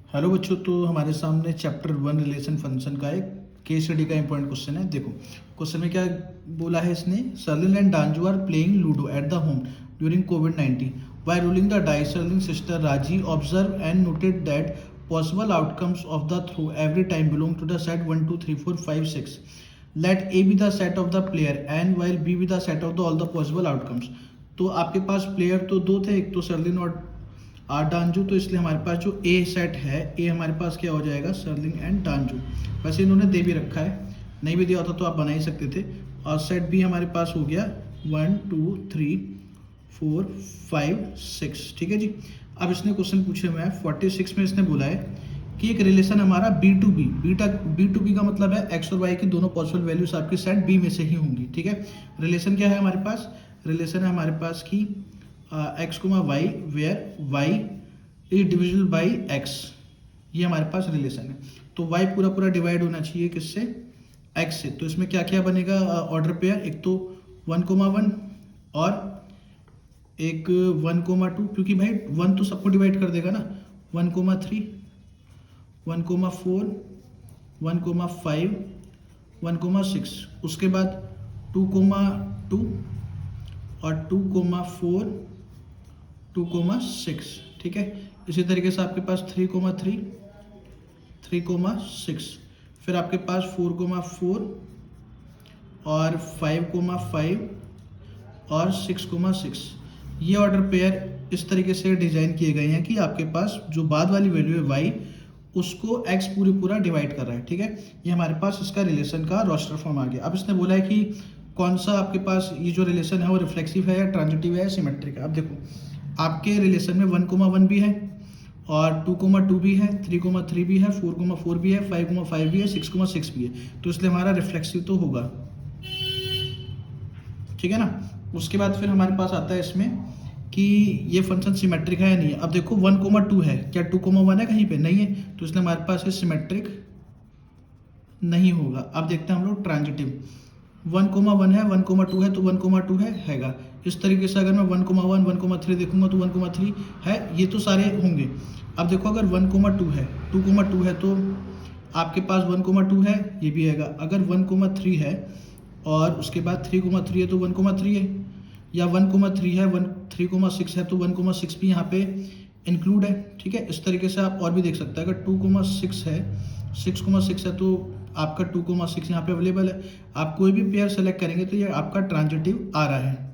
Hello बच्चों, तो हमारे सामने चैप्टर 1 रिलेशन फंक्शन का एक केस स्टडी का इंपॉर्टेंट क्वेश्चन है। देखो क्वेश्चन में क्या बोला है इसने। सर्लिन एंड डांजू are playing ludo at the home during कोविड-19 व्हाइल रोलिंग द डाइस। सर्लिन sister Raji observe and noted that possible outcomes of the throw every time belong to the set 1 2 3 4 5 6. Let A be the set of the player and while B be the set of the all the possible outcomes. तो आपके पास player तो दो थे, एक तो सर्लिन और डांजू, तो इसलिए हमारे पास जो ए सेट है, ए हमारे पास क्या हो जाएगा, सर्लिन एंड डांजू। वैसे इन्होंने दे भी रखा है, नहीं भी दिया होता तो आप बना ही सकते थे। और सेट भी हमारे पास हो गया 1 2 3 4 5 6। ठीक है जी। अब इसने क्वेश्चन पूछे हुए हैं 46 में। इसने बोला है कि एक रिलेशन हमारा B2B का मतलब है एक्स और वाई की दोनों पॉसिबल वैल्यूज आपकी सेट बी में से ही होंगी। ठीक है। रिलेशन क्या है हमारे पास, रिलेशन है हमारे पास की X comma Y where Y is divisible by X, ये हमारे पास रिलेशन है। तो वाई पूरा पूरा डिवाइड होना चाहिए किससे, एक्स से। तो इसमें क्या क्या बनेगा ऑर्डर पेयर, एक तो 1,1 और एक 1,2, क्योंकि भाई 1 तो सबको डिवाइड कर देगा ना। 1,3 1,4 1,5 1,6, उसके बाद 2,2 और 2,4 2,6। ठीक है। इसी तरीके से आपके पास 3,3 3,6, फिर आपके पास 4,4 और 5,5 और 6,6। ये ऑर्डर पेयर इस तरीके से डिजाइन किए गए हैं कि आपके पास जो बाद वाली वैल्यू है वाई, उसको एक्स पूरा डिवाइड कर रहा है। ठीक है। ये हमारे पास इसका रिलेशन का रोस्टर फॉर्म आ गया। अब इसने बोला है कि कौन सा आपके पास ये जो रिलेशन है वो रिफ्लेक्सिव है या ट्रांजिटिव है या सिमेट्रिक है। अब देखो आपके रिलेशन में 1,1 भी है और 2,2 भी है, 3,3 भी है, 4,4 भी है, 5,5 भी है, 6,6 भी है। तो इसलिए हमारा रिफ्लेक्सिव तो होगा। ठीक है ना। उसके बाद फिर हमारे पास आता है इसमें कि ये फंक्शन सिमेट्रिक है या नहीं है। अब देखो 1,2 है, क्या 2,1 है कहीं पे, नहीं है। तो इसलिए हमारे पास ये सिमेट्रिक नहीं होगा। अब देखते हैं हम लोग ट्रांजिटिव। 1,1 है, 1,2 है, तो 1,2 हैगा। इस तरीके से अगर मैं 1,1 1,3 देखूंगा तो 1,3 है, ये तो सारे होंगे। अब देखो अगर 1,2 है, 2,2 है, तो आपके पास 1,2 है, ये भी आएगा। अगर 1,3 है और उसके बाद 3,3 है तो 1,3 है, या 1,3 है 3,6 है तो 1,6 भी यहाँ पे इंक्लूड है। ठीक है। इस तरीके से आप और भी देख सकते हैं। अगर 2,6 है 6,6 है तो आपका 2,6 यहाँ पे अवेलेबल है। आप कोई भी पेयर सेलेक्ट करेंगे तो ये आपका ट्रांजिटिव आ रहा है।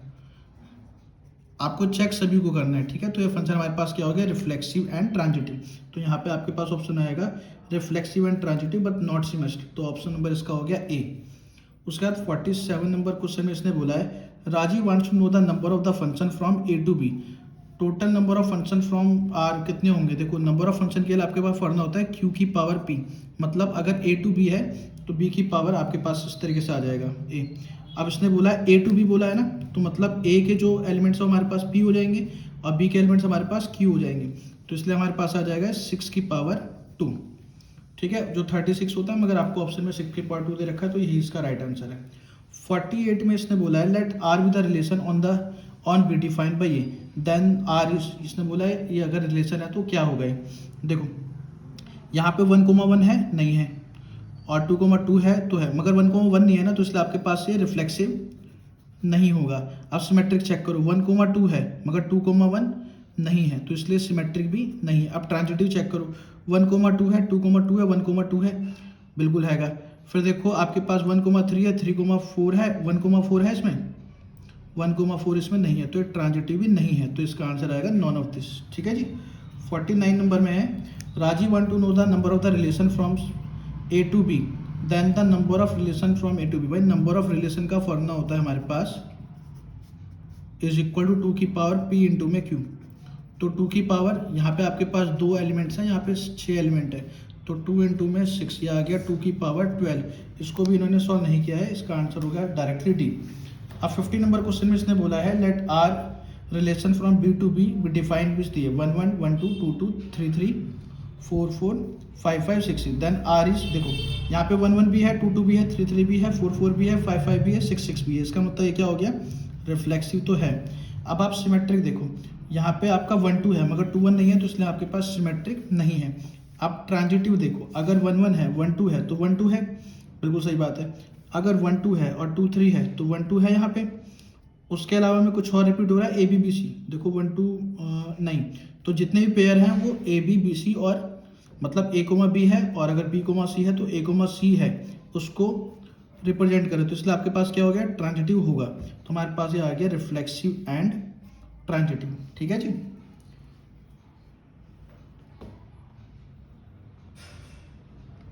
आपको चेक सभी को करना है। ठीक है। तो ये फंक्शन हमारे पास क्या हो गया, रिफ्लेक्सिव एंड ट्रांजिटिव। तो यहाँ पे आपके पास ऑप्शन आएगा reflexive and transitive but not symmetric. तो ऑप्शन नंबर इसका हो गया ए। उसके बाद 47 नंबर क्वेश्चन में इसने बोला है Raji wants to know the number of the function from A to B. Total number of function from R कितने होंगे। देखो नंबर ऑफ फंक्शन के लिए आपके पास फॉर्मूला होता है क्यू की पावर पी। मतलब अगर ए टू बी है तो बी की पावर आपके पास इस तरीके से आ जाएगा ए। अब इसने बोला है ए टू बी बोला है ना, तो मतलब ए के जो एलिमेंट्स है हमारे पास पी हो जाएंगे और बी के एलिमेंट्स हमारे पास क्यू हो जाएंगे। तो इसलिए हमारे पास आ जाएगा 6 की पावर 2। ठीक है। जो 36 होता है, मगर आपको ऑप्शन में 6 की पावर 2 दे रखा है, तो यही इसका राइट आंसर है। 48 में इसने बोला है let R with the relation on B defined by A then R. इसने बोला है ये अगर रिलेशन है तो क्या होगा। देखो यहाँ पे 1,1 है, नहीं है, और 2,2 है तो है, मगर 1,1 नहीं है ना, तो इसलिए आपके पास ये रिफ्लेक्सिव नहीं होगा। अब सिमेट्रिक चेक करो, 1,2 है मगर 2,1 नहीं है, तो इसलिए सिमेट्रिक भी नहीं है। अब ट्रांजिटिव चेक करो, 1,2 है, 2,2 है, 1,2 है, बिल्कुल हैगा। फिर देखो आपके पास 1,3 है, 3,4 है, 1,4 है, इसमें 1,4 इसमें नहीं है, तो ये ट्रांजिटिव भी नहीं है। तो इसका आंसर आएगा नॉन ऑफ दिस। ठीक है जी। 49 नंबर में है Raji want to know the number of the relation from A to B then the number of relation from A to B. भाई नंबर ऑफ रिलेशन का फॉर्मूला होता है हमारे पास इज इक्वल टू 2 की पावर पी इंटू में Q. तो 2 की पावर यहाँ पे आपके पास 2 एलिमेंट्स हैं, यहाँ पे 6 एलिमेंट है, तो 2 इंटू में 6, ये आ गया 2 की पावर 12। इसको भी इन्होंने सॉल्व नहीं किया है, इसका आंसर हो गया डायरेक्टली डी। अब 50 नंबर क्वेश्चन में इसने बोला है let R relation from B to B defined which दिए 1 1 1 2 2 2 3 3 4 4 5 5 6 6। देन आर इज, देखो यहाँ पे 1 1 भी है, 2 2 भी है, 3 3 भी है, 4 4 भी है, 5 5 भी है, 6 6 भी है। इसका मतलब ये क्या हो गया, रिफ्लेक्सिव तो है। अब आप सिमेट्रिक देखो, यहाँ पे आपका 1 2 है मगर 2 1 नहीं है, तो इसलिए आपके पास सिमेट्रिक नहीं है। अब ट्रांजिटिव देखो, अगर 1 1 है 1 2 है तो 1 2 है, बिल्कुल सही बात है। अगर 1 2 है और 2 3 है तो 1 2 है यहाँ पे। उसके अलावा में कुछ और रिपीट हो रहा है, ए बी बी सी, देखो 1 2 नहीं, तो जितने भी पेयर हैं वो ए बी बी सी और मतलब ए कोमा बी है, और अगर बी कोमा सी है तो ए कोमा सी है, उसको रिप्रेजेंट करें, तो इसलिए आपके पास क्या हो गया, ट्रांजिटिव होगा। तो हमारे पास ये आ गया रिफ्लेक्सिव एंड ट्रांजिटिव। ठीक है जी।